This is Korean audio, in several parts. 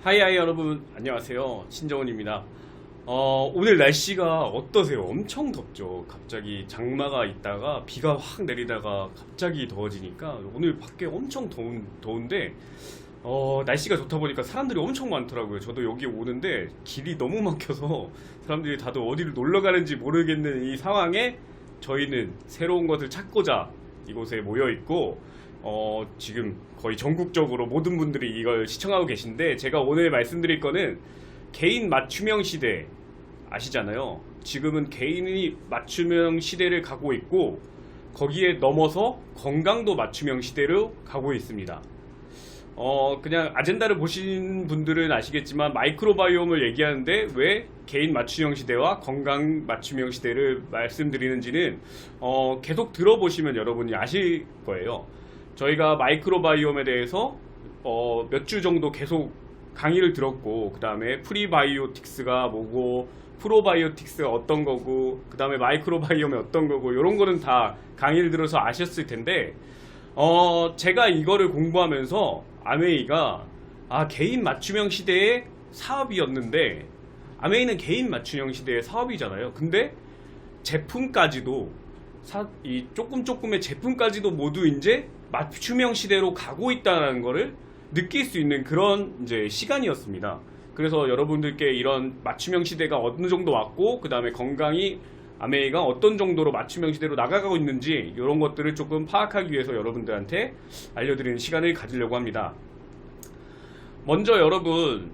하이하이 여러분 안녕하세요, 신정훈입니다. 오늘 날씨가 어떠세요? 엄청 덥죠. 갑자기 장마가 있다가 비가 확 내리다가 갑자기 더워지니까 오늘 밖에 엄청 더운데 날씨가 좋다 보니까 사람들이 엄청 많더라고요. 저도 여기 오는데 길이 너무 막혀서 사람들이 다들 어디를 놀러 가는지 모르겠는 이 상황에 저희는 새로운 것을 찾고자 이곳에 모여 있고 지금 거의 전국적으로 모든 분들이 이걸 시청하고 계신데, 제가 오늘 말씀드릴 거는 개인 맞춤형 시대 아시잖아요. 지금은 개인이 맞춤형 시대를 가고 있고 거기에 넘어서 건강도 맞춤형 시대로 가고 있습니다. 그냥 아젠다를 보신 분들은 아시겠지만 마이크로바이옴을 얘기하는데 왜 개인 맞춤형 시대와 건강 맞춤형 시대를 말씀드리는지는 계속 들어보시면 여러분이 아실 거예요. 저희가 마이크로바이옴에 대해서 몇 주 정도 계속 강의를 들었고, 그 다음에 프리바이오틱스가 뭐고 프로바이오틱스가 어떤 거고 그 다음에 마이크로바이옴이 어떤 거고 이런 거는 다 강의를 들어서 아셨을 텐데, 제가 이거를 공부하면서 아메이가 개인 맞춤형 시대의 사업이었는데, 아메이는 개인 맞춤형 시대의 사업이잖아요. 근데 제품까지도 이 조금의 제품까지도 모두 이제 맞춤형 시대로 가고 있다는 거를 느낄 수 있는 그런 이제 시간이었습니다. 그래서 여러분들께 이런 맞춤형 시대가 어느 정도 왔고 그 다음에 건강이 아메이가 어떤 정도로 맞춤형 시대로 나가고 있는지 이런 것들을 조금 파악하기 위해서 여러분들한테 알려드리는 시간을 가지려고 합니다. 먼저 여러분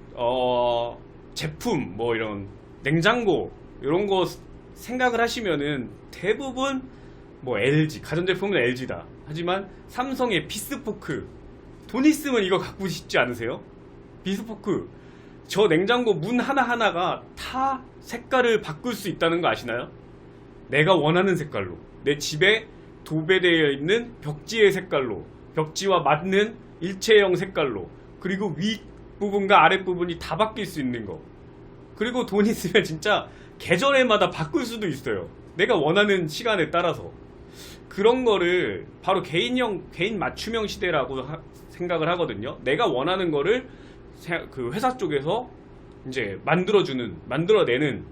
제품 뭐 이런 냉장고 이런 거 생각을 하시면은 대부분 뭐 LG, 가전제품은 LG다. 하지만 삼성의 피스포크, 돈 있으면 이거 갖고 싶지 않으세요? 피스포크, 저 냉장고 문 하나하나가 다 색깔을 바꿀 수 있다는 거 아시나요? 내가 원하는 색깔로, 내 집에 도배되어 있는 벽지의 색깔로, 벽지와 맞는 일체형 색깔로, 그리고 윗부분과 아랫부분이 다 바뀔 수 있는 거. 그리고 돈 있으면 진짜 계절에마다 바꿀 수도 있어요. 내가 원하는 시간에 따라서. 그런 거를 바로 개인 맞춤형 시대라고 생각을 하거든요. 내가 원하는 거를 그 회사 쪽에서 이제 만들어내는.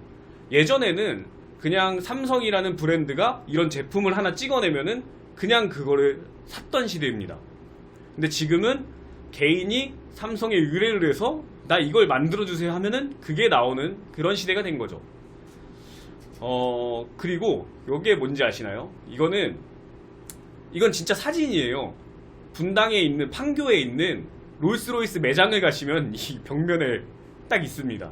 예전에는 그냥 삼성이라는 브랜드가 이런 제품을 하나 찍어내면은 그냥 그거를 샀던 시대입니다. 근데 지금은 개인이 삼성에 의뢰를 해서 나 이걸 만들어주세요 하면은 그게 나오는 그런 시대가 된 거죠. 그리고 요게 뭔지 아시나요? 이건 진짜 사진이에요. 분당에 있는, 판교에 있는 롤스로이스 매장을 가시면 이 벽면에 딱 있습니다.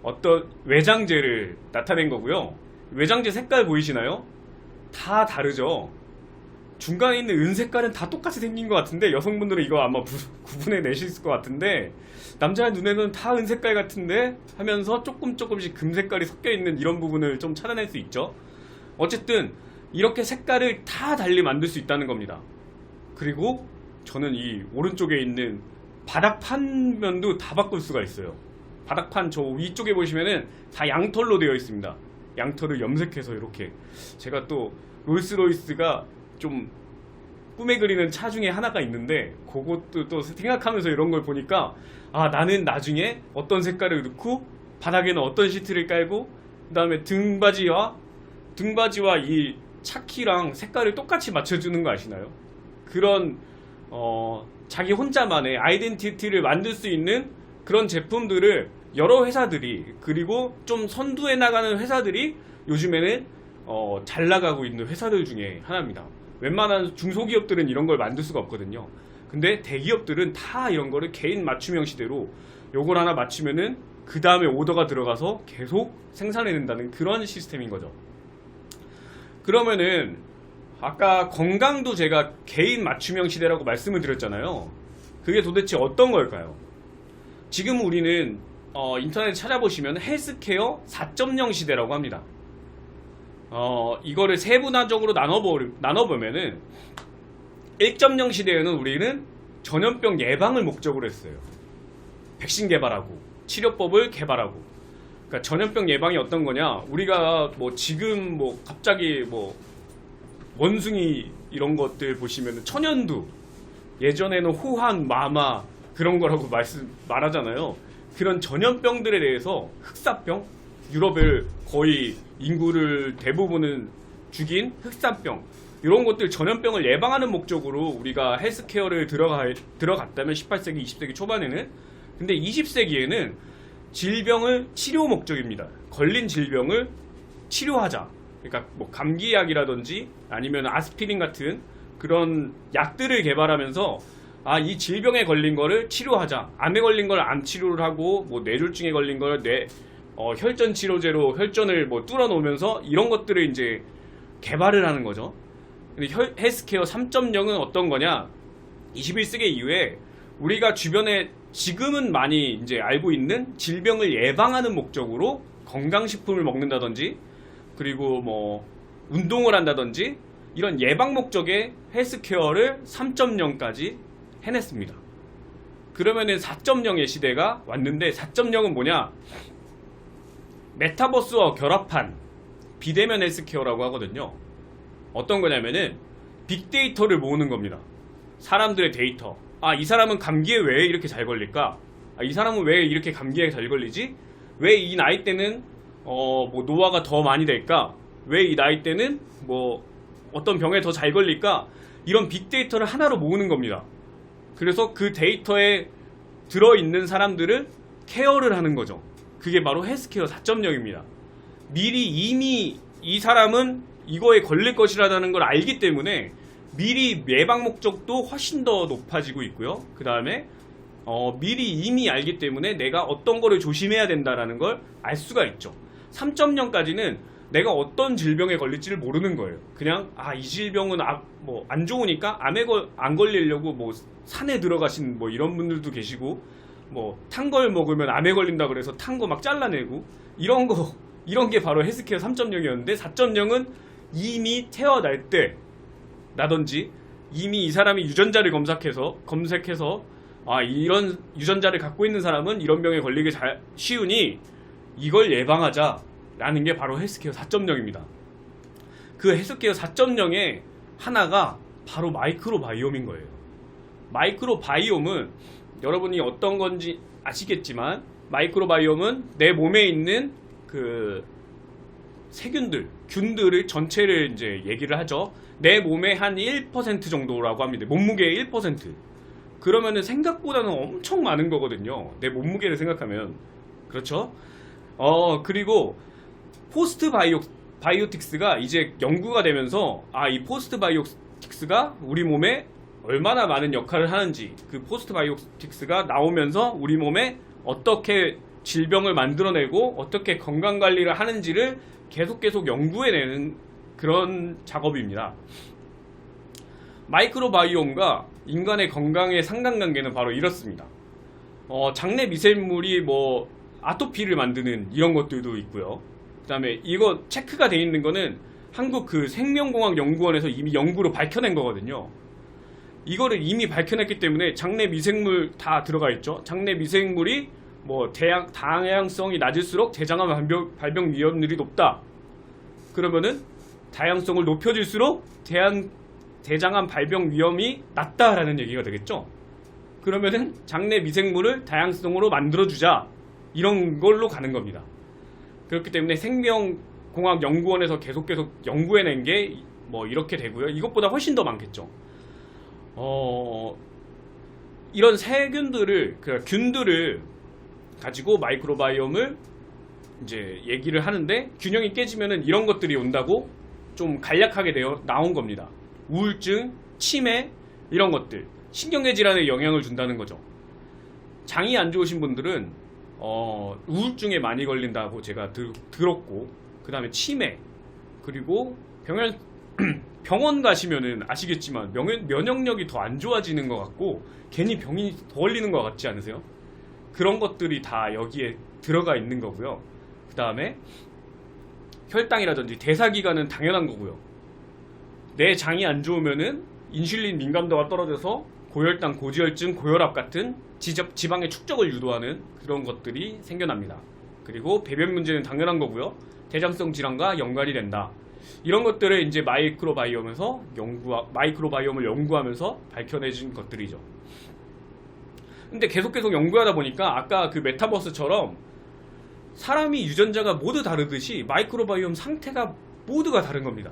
어떤 외장재를 나타낸 거고요. 외장재 색깔 보이시나요? 다 다르죠? 중간에 있는 은 색깔은 다 똑같이 생긴 것 같은데, 여성분들은 이거 아마 구분해 내실 것 같은데, 남자 눈에는 다 은 색깔 같은데 하면서 조금씩 금 색깔이 섞여 있는 이런 부분을 좀 찾아낼 수 있죠. 어쨌든 이렇게 색깔을 다 달리 만들 수 있다는 겁니다. 그리고 저는 이 오른쪽에 있는 바닥판 면도 다 바꿀 수가 있어요. 바닥판 저 위쪽에 보시면은 다 양털로 되어 있습니다. 양털을 염색해서 이렇게. 제가 또 롤스로이스가 좀 꿈에 그리는 차 중에 하나가 있는데, 그것도 또 생각하면서 이런 걸 보니까 나는 나중에 어떤 색깔을 넣고 바닥에는 어떤 시트를 깔고 그 다음에 등받이와 이 차키랑 색깔을 똑같이 맞춰주는 거 아시나요? 그런 자기 혼자만의 아이덴티티를 만들 수 있는 그런 제품들을 여러 회사들이, 그리고 좀 선두에 나가는 회사들이 요즘에는 잘 나가고 있는 회사들 중에 하나입니다. 웬만한 중소기업들은 이런 걸 만들 수가 없거든요. 근데 대기업들은 다 이런 거를 개인 맞춤형 시대로 요걸 하나 맞추면은 그 다음에 오더가 들어가서 계속 생산해낸다는 그런 시스템인 거죠. 그러면은 아까 건강도 제가 개인 맞춤형 시대라고 말씀을 드렸잖아요. 그게 도대체 어떤 걸까요? 지금 우리는 인터넷에 찾아보시면 헬스케어 4.0 시대라고 합니다. 이거를 세분화적으로 나눠보면은 1.0 시대에는 우리는 전염병 예방을 목적으로 했어요. 백신 개발하고 치료법을 개발하고. 그러니까 전염병 예방이 어떤 거냐? 우리가 지금 갑자기 원숭이 이런 것들 보시면 천연두, 예전에는 호환, 마마, 그런 거라고 말하잖아요. 그런 전염병들에 대해서 흑사병, 유럽을 거의 인구를 대부분은 죽인 흑사병, 이런 것들 전염병을 예방하는 목적으로 우리가 헬스케어를 들어갔다면 18세기, 20세기 초반에는. 근데 20세기에는 질병을 치료 목적입니다. 걸린 질병을 치료하자. 그러니까 뭐 감기약이라든지 아니면 아스피린 같은 그런 약들을 개발하면서 이 질병에 걸린 거를 치료하자. 암에 걸린 걸 암 치료를 하고 뭐 뇌졸중에 걸린 걸 혈전 치료제로 혈전을 뭐 뚫어 놓으면서 이런 것들을 이제 개발을 하는 거죠. 근데 헬스케어 3.0은 어떤 거냐? 21세기 이후에 우리가 주변에 지금은 많이 이제 알고 있는 질병을 예방하는 목적으로 건강식품을 먹는다든지 그리고 뭐 운동을 한다든지 이런 예방 목적의 헬스케어를 3.0까지 해냈습니다. 그러면은 4.0의 시대가 왔는데 4.0은 뭐냐? 메타버스와 결합한 비대면 헬스케어라고 하거든요. 어떤 거냐면은 빅데이터를 모으는 겁니다. 사람들의 데이터. 이 사람은 감기에 왜 이렇게 잘 걸릴까? 이 사람은 왜 이렇게 감기에 잘 걸리지? 왜 이 나이 때는 뭐 노화가 더 많이 될까? 왜 이 나이 때는 뭐 어떤 병에 더 잘 걸릴까? 이런 빅데이터를 하나로 모으는 겁니다. 그래서 그 데이터에 들어있는 사람들을 케어를 하는 거죠. 그게 바로 헬스케어 4.0입니다. 미리 이미 이 사람은 이거에 걸릴 것이라는 걸 알기 때문에 미리 예방 목적도 훨씬 더 높아지고 있고요. 그 다음에 미리 이미 알기 때문에 내가 어떤 거를 조심해야 된다라는 걸 알 수가 있죠. 3.0까지는 내가 어떤 질병에 걸릴지를 모르는 거예요. 그냥 이 질병은 뭐 안 좋으니까 암에 안 걸리려고 뭐 산에 들어가신 뭐 이런 분들도 계시고 뭐 탄 걸 먹으면 암에 걸린다 그래서 탄 거 막 잘라내고 이런 게 바로 헬스케어 3.0이었는데 4.0은 이미 태어날 때 나든지 이미 이 사람이 유전자를 검색해서 이런 유전자를 갖고 있는 사람은 이런 병에 걸리기 쉬우니 이걸 예방하자라는 게 바로 헬스케어 4.0입니다. 그 헬스케어 4.0의 하나가 바로 마이크로바이옴인 거예요. 마이크로바이옴은 여러분이 어떤 건지 아시겠지만 마이크로바이옴은 내 몸에 있는 그 균들을 전체를 이제 얘기를 하죠. 내 몸의 한 1% 정도라고 합니다. 몸무게의 1%. 그러면은 생각보다는 엄청 많은 거거든요. 내 몸무게를 생각하면. 그렇죠? 그리고 포스트 바이오틱스가 이제 연구가 되면서 이 포스트 바이오틱스가 우리 몸에 얼마나 많은 역할을 하는지 그 포스트 바이오틱스가 나오면서 우리 몸에 어떻게 질병을 만들어내고 어떻게 건강관리를 하는지를 계속 연구해내는 그런 작업입니다. 마이크로바이옴과 인간의 건강의 상관관계는 바로 이렇습니다. 장내 미생물이 뭐 아토피를 만드는 이런 것들도 있고요. 그 다음에 이거 체크가 돼 있는 거는 한국 그 생명공학연구원에서 이미 연구로 밝혀낸 거거든요. 이거를 이미 밝혀냈기 때문에 장내 미생물 다 들어가 있죠. 장내 미생물이 뭐 다양성이 낮을수록 대장암 발병 위험률이 높다. 그러면은 다양성을 높여질수록 대장암 발병 위험이 낮다라는 얘기가 되겠죠. 그러면은 장내 미생물을 다양성으로 만들어주자, 이런 걸로 가는 겁니다. 그렇기 때문에 생명공학연구원에서 계속 연구해낸 게 뭐 이렇게 되고요. 이것보다 훨씬 더 많겠죠. 이런 세균들을, 균들을 가지고 마이크로바이옴을 이제 얘기를 하는데, 균형이 깨지면은 이런 것들이 온다고 좀 간략하게 나온 겁니다. 우울증, 치매, 이런 것들, 신경계 질환에 영향을 준다는 거죠. 장이 안 좋으신 분들은 우울증에 많이 걸린다고 제가 들었고, 그 다음에 치매, 그리고 병원 가시면은 아시겠지만 면역력이 더 안 좋아지는 것 같고 괜히 병이 더 걸리는 것 같지 않으세요? 그런 것들이 다 여기에 들어가 있는 거고요. 그 다음에 혈당이라든지 대사기관은 당연한 거고요. 내 장이 안 좋으면은 인슐린 민감도가 떨어져서 고혈당, 고지혈증, 고혈압 같은 지방의 축적을 유도하는 그런 것들이 생겨납니다. 그리고 배변 문제는 당연한 거고요. 대장성 질환과 연관이 된다. 이런 것들을 이제 마이크로바이옴을 연구하면서 밝혀내진 것들이죠. 근데 계속 연구하다 보니까 아까 그 메타버스처럼 사람이 유전자가 모두 다르듯이 마이크로바이옴 상태가 모두가 다른 겁니다.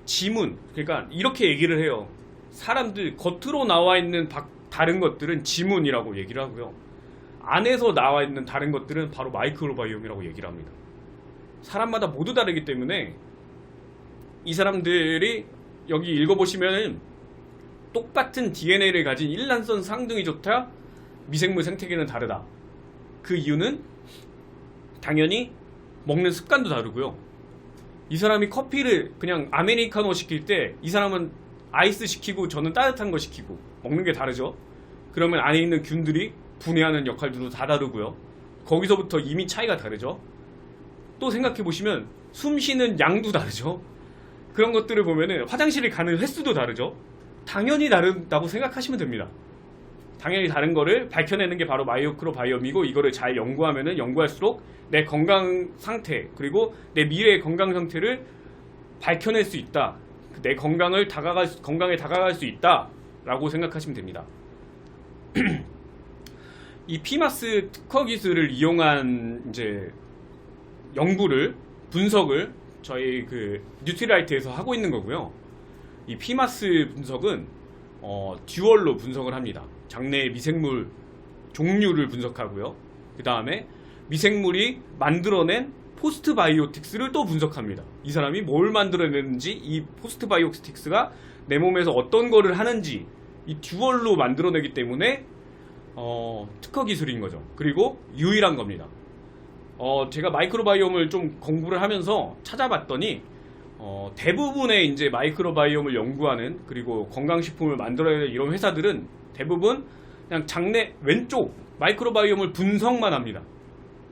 지문, 그러니까 이렇게 얘기를 해요. 사람들 겉으로 나와 있는 다른 것들은 지문이라고 얘기를 하고요. 안에서 나와 있는 다른 것들은 바로 마이크로바이옴이라고 얘기를 합니다. 사람마다 모두 다르기 때문에 이 사람들이 여기 읽어보시면 똑같은 DNA를 가진 일란성 쌍둥이 조차 미생물 생태계는 다르다. 그 이유는 당연히 먹는 습관도 다르고요. 이 사람이 커피를 그냥 아메리카노 시킬 때 이 사람은 아이스 시키고 저는 따뜻한 거 시키고 먹는 게 다르죠. 그러면 안에 있는 균들이 분해하는 역할들도 다 다르고요. 거기서부터 이미 차이가 다르죠. 또 생각해 보시면 숨 쉬는 양도 다르죠. 그런 것들을 보면은 화장실을 가는 횟수도 다르죠. 당연히 다르다고 생각하시면 됩니다. 당연히 다른 거를 밝혀내는 게 바로 마이크로바이옴이고, 이거를 잘 연구하면은 연구할수록 내 건강 상태 그리고 내 미래의 건강 상태를 밝혀낼 수 있다. 내 건강에 다가갈 수 있다라고 생각하시면 됩니다. 이 피마스 특허 기술을 이용한 이제 연구를 분석을 저희 그 뉴트리라이트에서 하고 있는 거고요. 이 피마스 분석은 듀얼로 분석을 합니다. 장내의 미생물 종류를 분석하고요. 그 다음에 미생물이 만들어낸 포스트바이오틱스를 또 분석합니다. 이 사람이 뭘 만들어냈는지, 이 포스트바이오틱스가 내 몸에서 어떤 거를 하는지 이 듀얼로 만들어내기 때문에 특허 기술인 거죠. 그리고 유일한 겁니다. 제가 마이크로바이옴을 좀 공부를 하면서 찾아봤더니 대부분의 이제 마이크로바이옴을 연구하는, 그리고 건강식품을 만들어야 이런 회사들은 대부분 그냥 장내 왼쪽 마이크로바이옴을 분석만 합니다.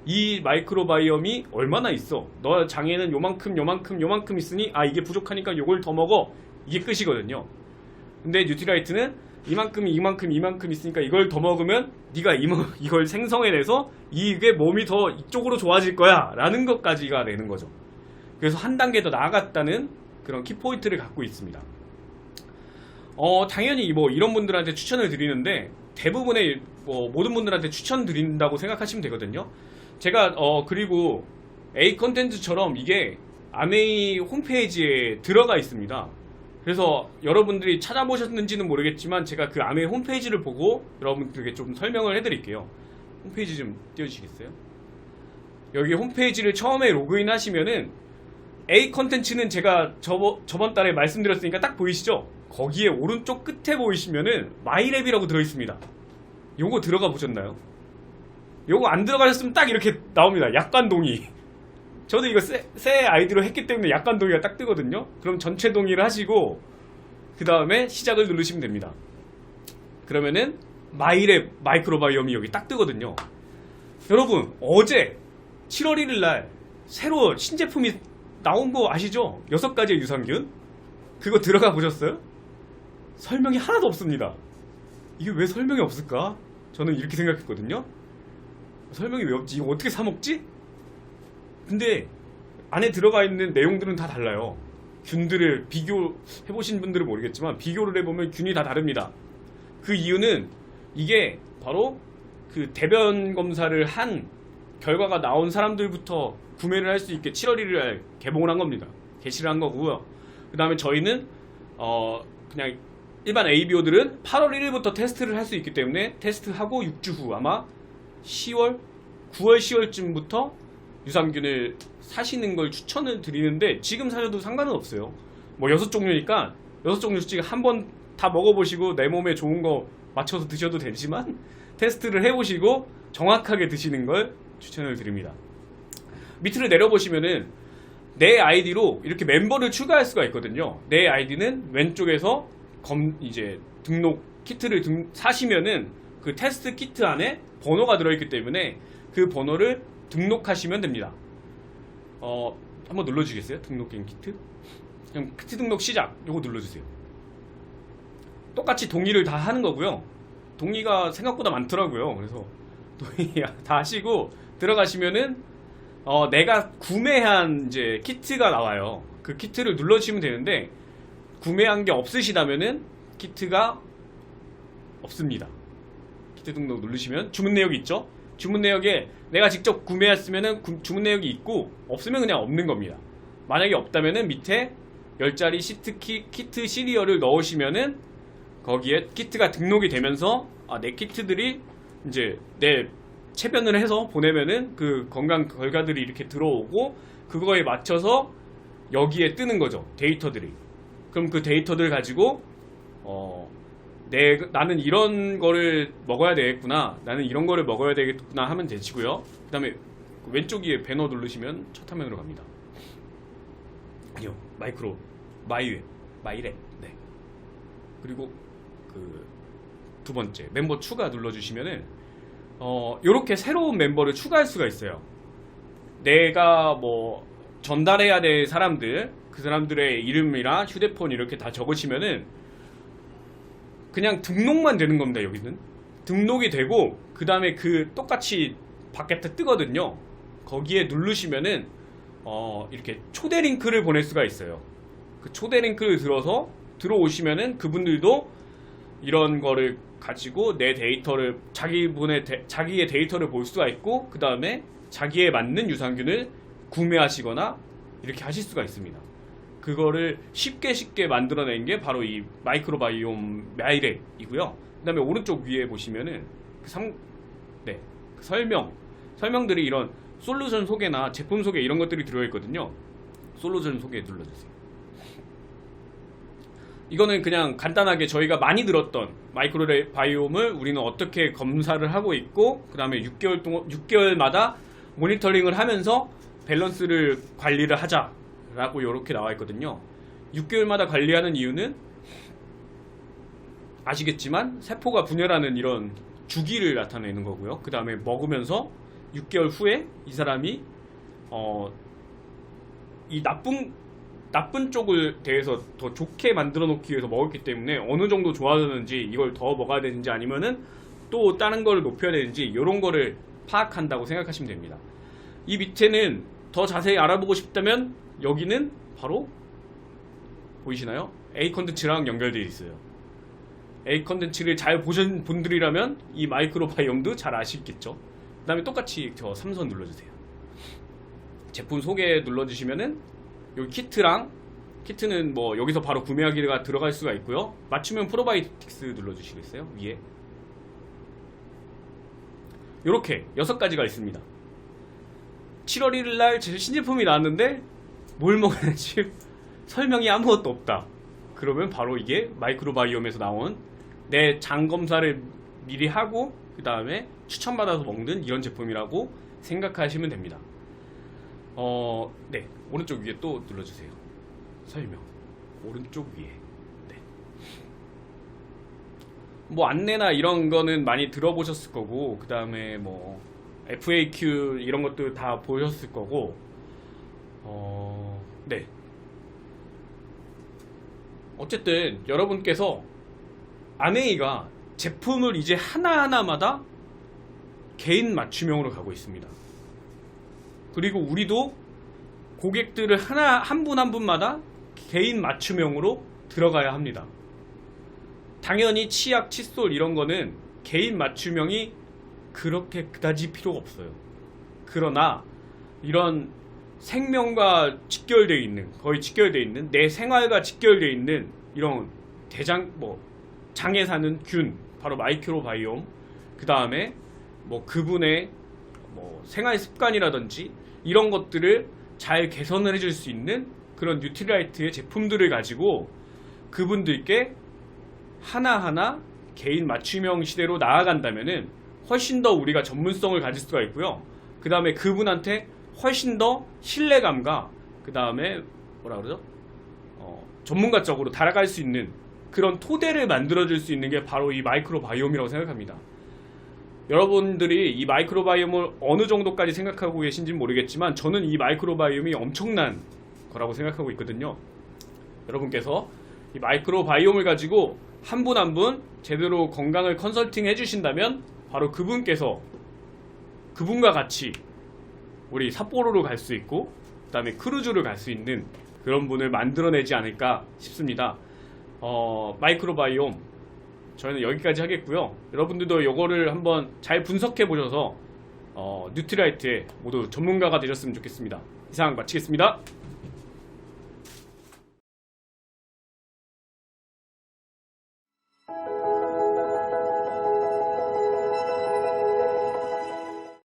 이 마이크로바이옴이 얼마나 있어, 너 장에는 요만큼 있으니 이게 부족하니까 요걸 더 먹어, 이게 끝이거든요. 근데 뉴트리라이트는 이만큼 있으니까 이걸 더 먹으면 네가 이걸 생성해내서 이게 몸이 더 이쪽으로 좋아질 거야 라는 것까지가 되는 거죠. 그래서 한 단계 더 나아갔다는 그런 키포인트를 갖고 있습니다. 당연히 뭐 이런 분들한테 추천을 드리는데, 대부분의 모든 분들한테 추천드린다고 생각하시면 되거든요. 제가 그리고 A 컨텐츠처럼 이게 아메이 홈페이지에 들어가 있습니다. 그래서 여러분들이 찾아보셨는지는 모르겠지만 제가 그 아메이 홈페이지를 보고 여러분들에게 좀 설명을 해드릴게요. 홈페이지 좀 띄워주시겠어요? 여기 홈페이지를 처음에 로그인 하시면은 A 컨텐츠는 제가 저번 달에 말씀드렸으니까 딱 보이시죠? 거기에 오른쪽 끝에 보이시면은 마이랩이라고 들어있습니다. 요거 들어가 보셨나요? 요거 안 들어가셨으면 딱 이렇게 나옵니다. 약관 동의. 저도 이거 새 아이디로 했기 때문에 약관 동의가 딱 뜨거든요. 그럼 전체 동의를 하시고 그 다음에 시작을 누르시면 됩니다. 그러면은 마이랩 마이크로바이옴이 여기 딱 뜨거든요. 여러분, 어제 7월 1일 날 새로 신제품이 나온 거 아시죠? 6가지의 유산균. 그거 들어가 보셨어요? 설명이 하나도 없습니다. 이게 왜 설명이 없을까? 저는 이렇게 생각했거든요. 설명이 왜 없지? 이거 어떻게 사 먹지? 근데 안에 들어가 있는 내용들은 다 달라요. 균들을 비교해보신 분들은 모르겠지만 비교를 해보면 균이 다 다릅니다. 그 이유는 이게 바로 그 대변 검사를 한 결과가 나온 사람들부터 구매를 할 수 있게 7월 1일 날 개봉을 한 겁니다. 게시를 한 거고요. 그 다음에 저희는 그냥 일반 ABO들은 8월 1일부터 테스트를 할 수 있기 때문에 테스트하고 6주 후 아마 9월 10월쯤부터 유산균을 사시는 걸 추천을 드리는데, 지금 사셔도 상관은 없어요. 뭐 6종류니까 6종류씩 한번 다 먹어보시고 내 몸에 좋은 거 맞춰서 드셔도 되지만 테스트를 해보시고 정확하게 드시는 걸 추천을 드립니다. 밑으로 내려보시면은 내 아이디로 이렇게 멤버를 추가할 수가 있거든요. 내 아이디는 왼쪽에서 이제 등록 키트를 사시면은 그 테스트 키트 안에 번호가 들어있기 때문에 그 번호를 등록하시면 됩니다. 한번 눌러주시겠어요? 등록 게임 키트? 그냥 키트 등록 시작. 요거 눌러주세요. 똑같이 동의를 다 하는 거고요. 동의가 생각보다 많더라고요. 그래서 동의 다 하시고 들어가시면은 내가 구매한 이제 키트가 나와요. 그 키트를 눌러주시면 되는데, 구매한 게 없으시다면은 키트가 없습니다. 키트 등록 누르시면 주문 내역이 있죠. 주문 내역에 내가 직접 구매했으면은 주문 내역이 있고, 없으면 그냥 없는 겁니다. 만약에 없다면은 밑에 10짜리 키트 시리얼을 넣으시면은 거기에 키트가 등록이 되면서 내 키트들이 이제 내 체변을 해서 보내면은 그 건강 결과들이 이렇게 들어오고, 그거에 맞춰서 여기에 뜨는 거죠, 데이터들이. 그럼 그 데이터들 가지고 나는 이런 거를 먹어야 되겠구나, 나는 이런 거를 먹어야 되겠구나 하면 되시고요. 그 다음에 왼쪽 위에 배너 누르시면 첫 화면으로 갑니다. 아니요, 마이랩. 네. 그리고 그 두 번째 멤버 추가 눌러주시면은 요렇게 새로운 멤버를 추가할 수가 있어요. 내가 뭐 전달해야 될 사람들, 그 사람들의 이름이랑 휴대폰 이렇게 다 적으시면은 그냥 등록만 되는 겁니다. 여기는 등록이 되고, 그 다음에 그 똑같이 바깥에 뜨거든요. 거기에 누르시면은 이렇게 초대 링크를 보낼 수가 있어요. 그 초대 링크를 들어오시면은 그분들도 이런 거를 가지고 내 데이터를 자기의 데이터를 볼 수가 있고, 그 다음에 자기에 맞는 유산균을 구매하시거나 이렇게 하실 수가 있습니다. 그거를 쉽게 만들어낸 게 바로 이 마이크로바이옴 마이랩이고요. 그 다음에 오른쪽 위에 보시면은 설명들이 이런 솔루션 소개나 제품 소개 이런 것들이 들어있거든요. 솔루션 소개 눌러주세요. 이거는 그냥 간단하게 저희가 많이 들었던 마이크로바이옴을 우리는 어떻게 검사를 하고 있고, 그 다음에 6개월마다 모니터링을 하면서 밸런스를 관리를 하자라고 이렇게 나와 있거든요. 6개월마다 관리하는 이유는 아시겠지만 세포가 분열하는 이런 주기를 나타내는 거고요. 그 다음에 먹으면서 6개월 후에 이 사람이 이 나쁜 쪽을 대해서 더 좋게 만들어 놓기 위해서 먹었기 때문에 어느 정도 좋아졌는지, 이걸 더 먹어야 되는지 아니면은 또 다른 거를 높여야 되는지, 이런 거를 파악한다고 생각하시면 됩니다. 이 밑에는 더 자세히 알아보고 싶다면 여기는 바로 보이시나요? A 컨텐츠랑 연결되어 있어요. A 컨텐츠를 잘 보신 분들이라면 이 마이크로바이옴도 잘 아시겠죠. 그 다음에 똑같이 저 3선 눌러주세요. 제품 소개 눌러주시면은 여기 키트는 뭐 여기서 바로 구매하기가 들어갈 수가 있고요. 맞춤형 프로바이오틱스 눌러주시겠어요? 위에 이렇게 6가지가 있습니다. 7월 1일날 제 신제품이 나왔는데 뭘 먹어야지 설명이 아무것도 없다. 그러면 바로 이게 마이크로바이옴에서 나온 내 장 검사를 미리 하고 그 다음에 추천받아서 먹는 이런 제품이라고 생각하시면 됩니다. 네, 오른쪽 위에 또 눌러주세요. 설명 오른쪽 위에. 네. 뭐 안내나 이런 거는 많이 들어보셨을 거고, 그 다음에 뭐 FAQ 이런 것도 다 보셨을 거고, 네. 어쨌든 여러분께서 아메이가 제품을 이제 하나하나마다 개인 맞춤형으로 가고 있습니다. 그리고 우리도 고객들을 한 분 한 분마다 개인 맞춤형으로 들어가야 합니다. 당연히 치약, 칫솔 이런 거는 개인 맞춤형이 그렇게 그다지 필요가 없어요. 그러나 이런 생명과 직결되어 있는, 거의 직결되어 있는, 내 생활과 직결되어 있는 이런 장에 사는 균, 바로 마이크로바이옴, 그 다음에 뭐 그분의 뭐 생활 습관이라든지 이런 것들을 잘 개선을 해줄 수 있는 그런 뉴트리라이트의 제품들을 가지고 그분들께 하나하나 개인 맞춤형 시대로 나아간다면은 훨씬 더 우리가 전문성을 가질 수가 있고요. 그 다음에 그분한테 훨씬 더 신뢰감과 그 다음에 전문가적으로 달아갈 수 있는 그런 토대를 만들어줄 수 있는 게 바로 이 마이크로바이옴이라고 생각합니다. 여러분들이 이 마이크로바이옴을 어느 정도까지 생각하고 계신지는 모르겠지만 저는 이 마이크로바이옴이 엄청난 거라고 생각하고 있거든요. 여러분께서 이 마이크로바이옴을 가지고 한 분 한 분 제대로 건강을 컨설팅 해주신다면 바로 그분과 같이 우리 삿포로로 갈 수 있고 그 다음에 크루즈를 갈 수 있는 그런 분을 만들어내지 않을까 싶습니다. 마이크로바이옴 저희는 여기까지 하겠고요. 여러분들도 이거를 한번 잘 분석해 보셔서 뉴트리라이트의 모두 전문가가 되셨으면 좋겠습니다. 이상 마치겠습니다.